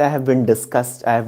I have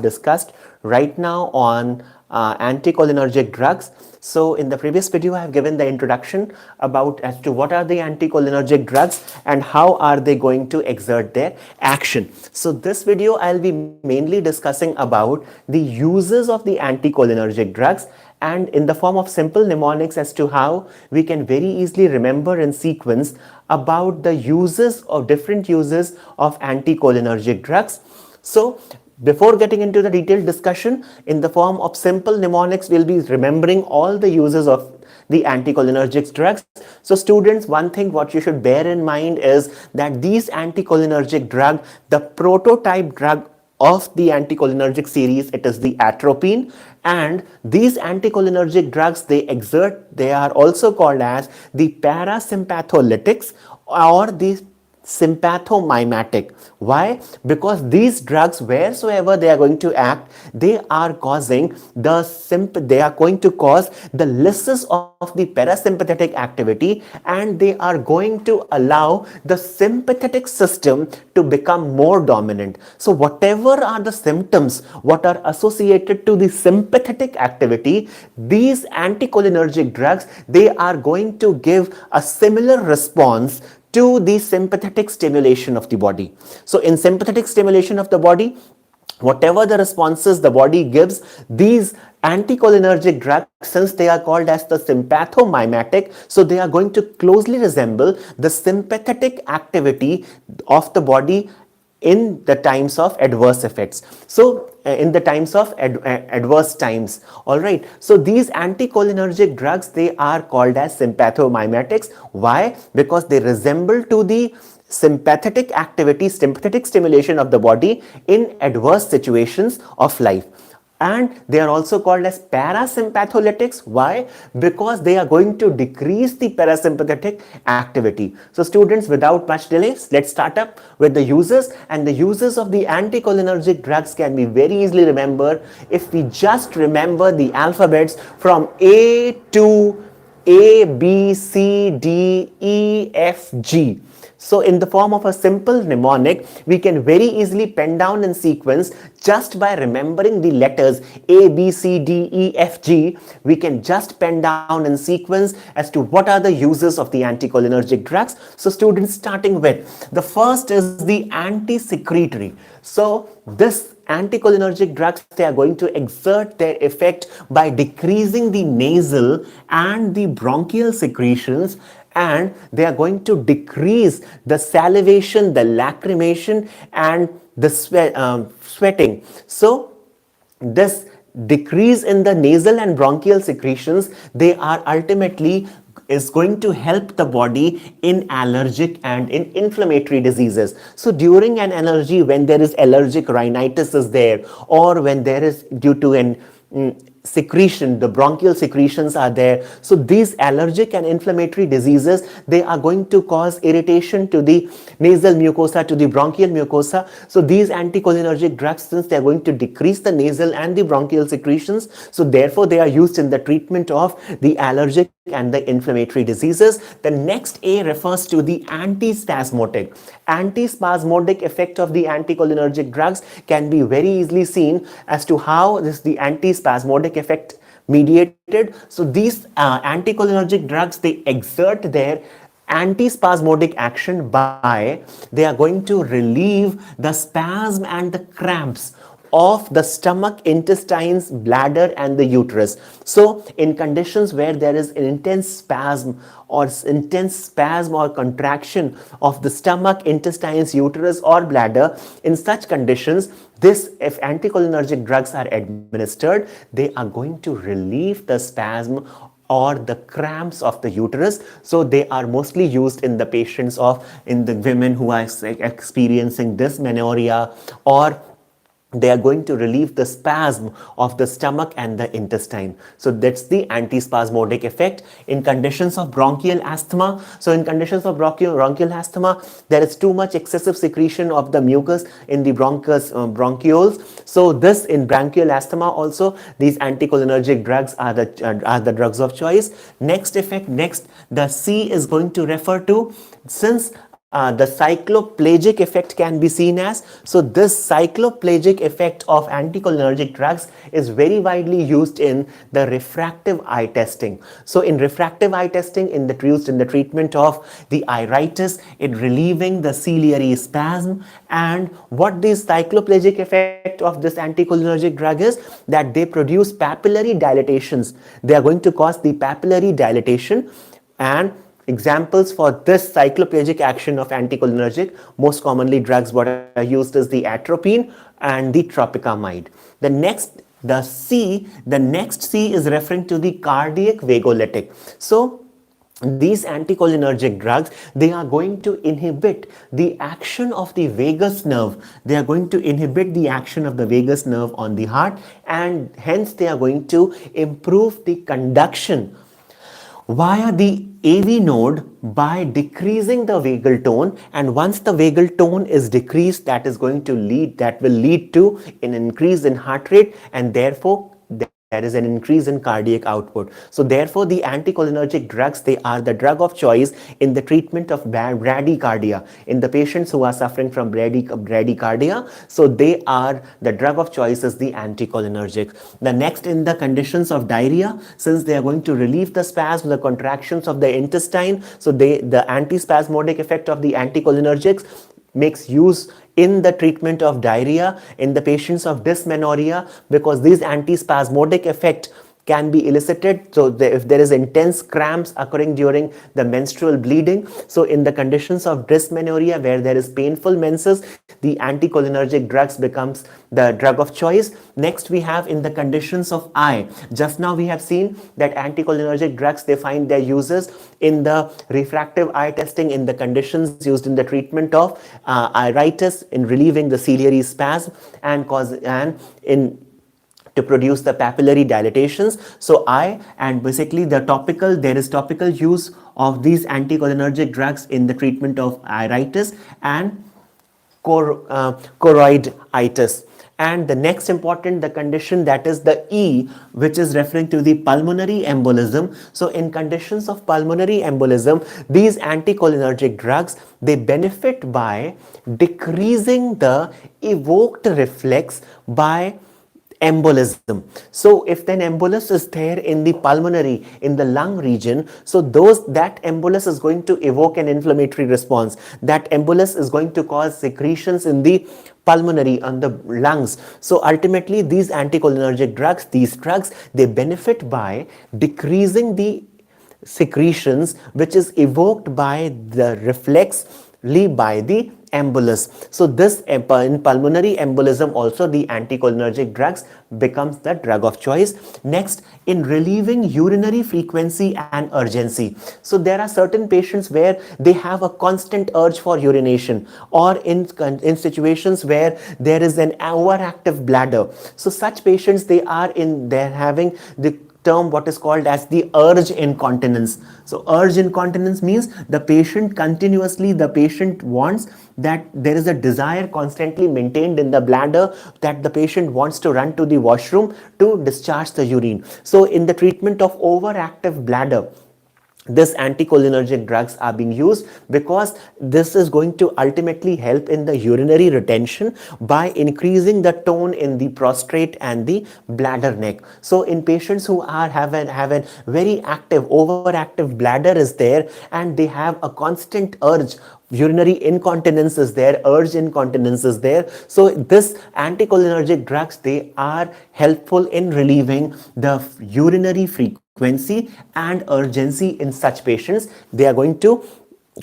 discussed right now on anticholinergic drugs. So in the previous video, I have given the introduction about as to what are the anticholinergic drugs and how are they going to exert their action. So this video, I'll be mainly discussing about the uses of the anticholinergic drugs and in the form of simple mnemonics as to how we can very easily remember in sequence about the uses of different uses of anticholinergic drugs. So before getting into the detailed discussion, in the form of simple mnemonics, we'll be remembering all the uses of the anticholinergic drugs. So students, one thing what you should bear in mind is that these anticholinergic drug, the prototype drug of the anticholinergic series, it is the atropine, and these anticholinergic drugs, they are also called as the parasympatholytics or the sympathomimetic. Why? Because these drugs, wheresoever they are going to act, they are going to cause the losses of the parasympathetic activity, and they are going to allow the sympathetic system to become more dominant. So whatever are the symptoms what are associated to the sympathetic activity, these anticholinergic drugs, they are going to give a similar response to the sympathetic stimulation of the body. So in sympathetic stimulation of the body, whatever the responses the body gives, these anticholinergic drugs, since they are called as the sympathomimetic, so they are going to closely resemble the sympathetic activity of the body in the times of adverse effects. So in the times of adverse times. All right. So these anticholinergic drugs, they are called as sympathomimetics. Why? Because they resemble to the sympathetic activity, sympathetic stimulation of the body in adverse situations of life. And they are also called as parasympatholytics. Why? Because they are going to decrease the parasympathetic activity. So students, without much delay, let's start up with the uses. And the uses of the anticholinergic drugs can be very easily remembered if we just remember the alphabets from A to A, B, C, D, E, F, G. So in the form of a simple mnemonic, we can very easily pen down in sequence just by remembering the letters A, B, C, D, E, F, G. We can just pen down in sequence as to what are the uses of the anticholinergic drugs. So students, starting with the first is the anti-secretory. So this anticholinergic drugs, they are going to exert their effect by decreasing the nasal and the bronchial secretions, and they are going to decrease the salivation, the lacrimation, and the sweating. So this decrease in the nasal and bronchial secretions, they are ultimately is going to help the body in allergic and in inflammatory diseases. So during an allergy, when there is allergic rhinitis is there, or when there is due to an secretion, the bronchial secretions are there. So these allergic and inflammatory diseases, they are going to cause irritation to the nasal mucosa, to the bronchial mucosa. So these anticholinergic drugs, since they are going to decrease the nasal and the bronchial secretions, so therefore they are used in the treatment of the allergic and the inflammatory diseases. The next A refers to the antispasmodic. Antispasmodic effect of the anticholinergic drugs can be very easily seen as to how this the antispasmodic effect mediated. So these anticholinergic drugs, they exert their antispasmodic action by they are going to relieve the spasm and the cramps of the stomach, intestines, bladder, and the uterus. So in conditions where there is an intense spasm or contraction of the stomach, intestines, uterus, or bladder, in such conditions, if anticholinergic drugs are administered, they are going to relieve the spasm or the cramps of the uterus. So they are mostly used in the patients in the women who are experiencing dysmenorrhea, or they are going to relieve the spasm of the stomach and the intestine. So that's the antispasmodic effect. In conditions of bronchial asthma, so in conditions of bronchial asthma, there is too much excessive secretion of the mucus in the bronchioles. So this in bronchial asthma also, these anticholinergic drugs are the drugs of choice. Next effect, the C is going to refer to, since the cycloplegic effect can be seen as. So this cycloplegic effect of anticholinergic drugs is very widely used in the refractive eye testing. So in refractive eye testing, used in the treatment of the iritis, in relieving the ciliary spasm. And what this cycloplegic effect of this anticholinergic drug is, that they produce papillary dilatations. They are going to cause the papillary dilatation. And examples for this cycloplegic action of anticholinergic, most commonly drugs what are used is the atropine and the tropicamide. The next C is referring to the cardiac vagolytic. So these anticholinergic drugs, they are going to inhibit the action of the vagus nerve. They are going to inhibit the action of the vagus nerve on the heart, and hence they are going to improve the conduction via the AV node by decreasing the vagal tone. And once the vagal tone is decreased, that will lead to an increase in heart rate, and therefore there is an increase in cardiac output. So therefore the anticholinergic drugs, they are the drug of choice in the treatment of bradycardia, in the patients who are suffering from bradycardia. So they are the drug of choice is the anticholinergic. The next, in the conditions of diarrhea, since they are going to relieve the spasm, the contractions of the intestine, so the antispasmodic effect of the anticholinergics makes use in the treatment of diarrhea in the patients of dysmenorrhea, because these antispasmodic effect can be elicited. So if there is intense cramps occurring during the menstrual bleeding, so in the conditions of dysmenorrhea where there is painful menses, the anticholinergic drugs becomes the drug of choice. Next we have in the conditions of eye. Just now we have seen that anticholinergic drugs, they find their uses in the refractive eye testing, in the conditions used in the treatment of iritis, in relieving the ciliary spasm to produce the papillary dilatations. So basically there is topical use of these anticholinergic drugs in the treatment of iritis and choroiditis. And the next important, the condition, that is the E, which is referring to the pulmonary embolism. So in conditions of pulmonary embolism, these anticholinergic drugs, they benefit by decreasing the evoked reflex by embolism. So if an embolus is there in the pulmonary, in the lung region, so that embolus is going to evoke an inflammatory response. That embolus is going to cause secretions in the pulmonary, on the lungs. So ultimately these anticholinergic drugs, they benefit by decreasing the secretions which is evoked by the reflexly by the embolus. So this, in pulmonary embolism also, the anticholinergic drugs becomes the drug of choice. Next, in relieving urinary frequency and urgency. So there are certain patients where they have a constant urge for urination, or in situations where there is an overactive bladder. So such patients, they're having the term what is called as the urge incontinence. So urge incontinence means the patient wants that there is a desire constantly maintained in the bladder, that the patient wants to run to the washroom to discharge the urine. So in the treatment of overactive bladder, this anticholinergic drugs are being used, because this is going to ultimately help in the urinary retention by increasing the tone in the prostate and the bladder neck. So in patients who have a very active, overactive bladder is there, and they have a constant urge, urinary incontinence is there, urge incontinence is there. So this anticholinergic drugs, they are helpful in relieving the urinary frequency and urgency in such patients. They are going to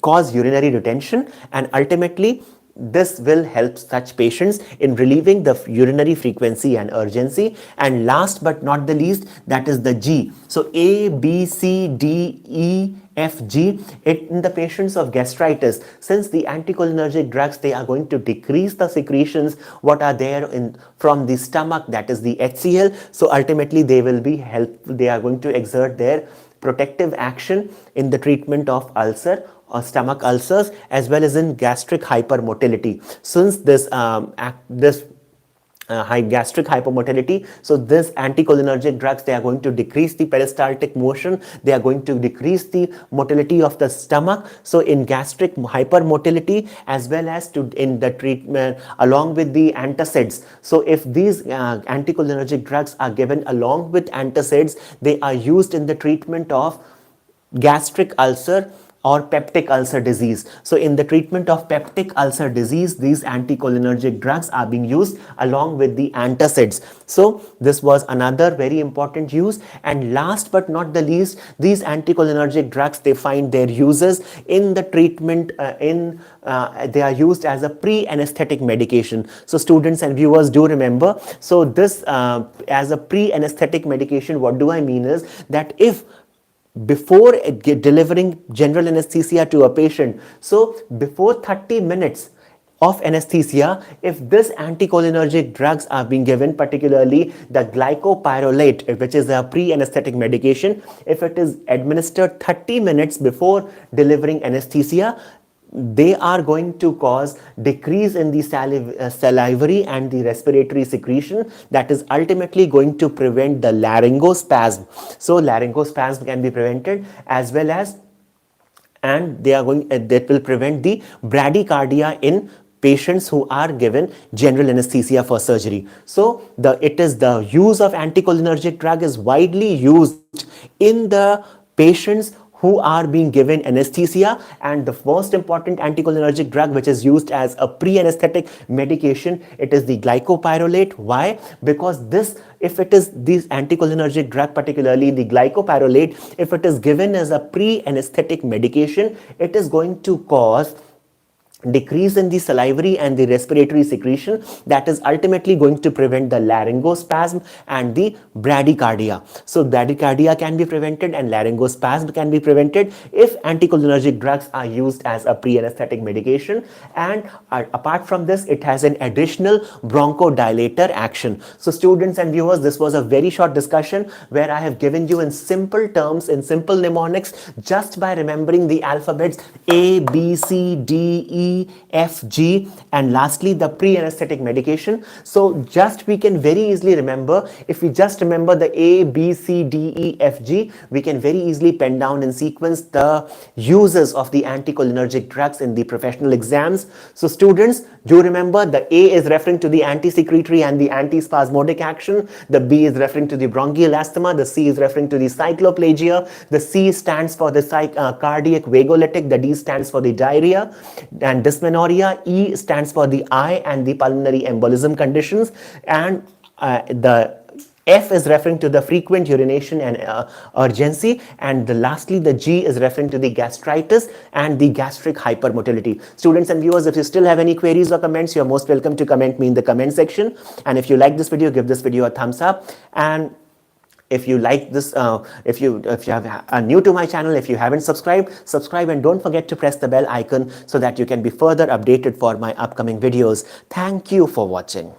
cause urinary retention, and ultimately this will help such patients in relieving the urinary frequency and urgency. And last but not the least, that is the G. So A, B, C, D, E, F, G. In the patients of gastritis, since the anticholinergic drugs, they are going to decrease the secretions what are there from the stomach, that is the HCl. So ultimately they are going to exert their protective action in the treatment of ulcer or stomach ulcers, as well as in gastric hypermotility. Since this high gastric hypermotility. So this anticholinergic drugs, they are going to decrease the peristaltic motion, they are going to decrease the motility of the stomach. So in gastric hypermotility, as well as to in the treatment along with the antacids. So if these anticholinergic drugs are given along with antacids, they are used in the treatment of gastric ulcer or peptic ulcer disease. So in the treatment of peptic ulcer disease, these anticholinergic drugs are being used along with the antacids. So this was another very important use. And last but not the least, these anticholinergic drugs, they find their uses in the treatment they are used as a pre-anesthetic medication. So students and viewers do remember. So this as a pre-anesthetic medication, what do I mean is that if before delivering general anesthesia to a patient, so before 30 minutes of anesthesia, if this anticholinergic drugs are being given, particularly the glycopyrrolate, which is a pre-anesthetic medication, if it is administered 30 minutes before delivering anesthesia, they are going to cause decrease in the salivary and the respiratory secretion, that is ultimately going to prevent the laryngospasm. So laryngospasm can be prevented, as well as, and they are going that will prevent the bradycardia in patients who are given general anesthesia for surgery. So it is the use of anticholinergic drug is widely used in the patients who are being given anesthesia. And the most important anticholinergic drug which is used as a pre-anesthetic medication, it is the glycopyrrolate. Why? Because this, if it is this anticholinergic drug, particularly the glycopyrrolate, if it is given as a pre-anesthetic medication, it is going to cause decrease in the salivary and the respiratory secretion, that is ultimately going to prevent the laryngospasm and the bradycardia. So bradycardia can be prevented and laryngospasm can be prevented if anticholinergic drugs are used as a pre-anesthetic medication. And apart from this, it has an additional bronchodilator action. So students and viewers, this was a very short discussion where I have given you in simple terms, in simple mnemonics, just by remembering the alphabets A, B, C, D, E, F, G, and lastly the pre-anesthetic medication. So just we can very easily remember, if we just remember the A, B, C, D, E, F, G, we can very easily pen down in sequence the uses of the anticholinergic drugs in the professional exams. So students, do remember the A is referring to the anti-secretory and the antispasmodic action, the B is referring to the bronchial asthma, the C is referring to the cycloplegia, the C stands for the cardiac vagolytic, the D stands for the diarrhea and dysmenorrhea, E stands for the eye and the pulmonary embolism conditions, and the F is referring to the frequent urination and urgency, and lastly the G is referring to the gastritis and the gastric hypermotility. Students and viewers, if you still have any queries or comments, you are most welcome to comment me in the comment section. And if you like this video, give this video a thumbs up. And if you like this, if you are new to my channel, if you haven't subscribed, subscribe, and don't forget to press the bell icon so that you can be further updated for my upcoming videos. Thank you for watching.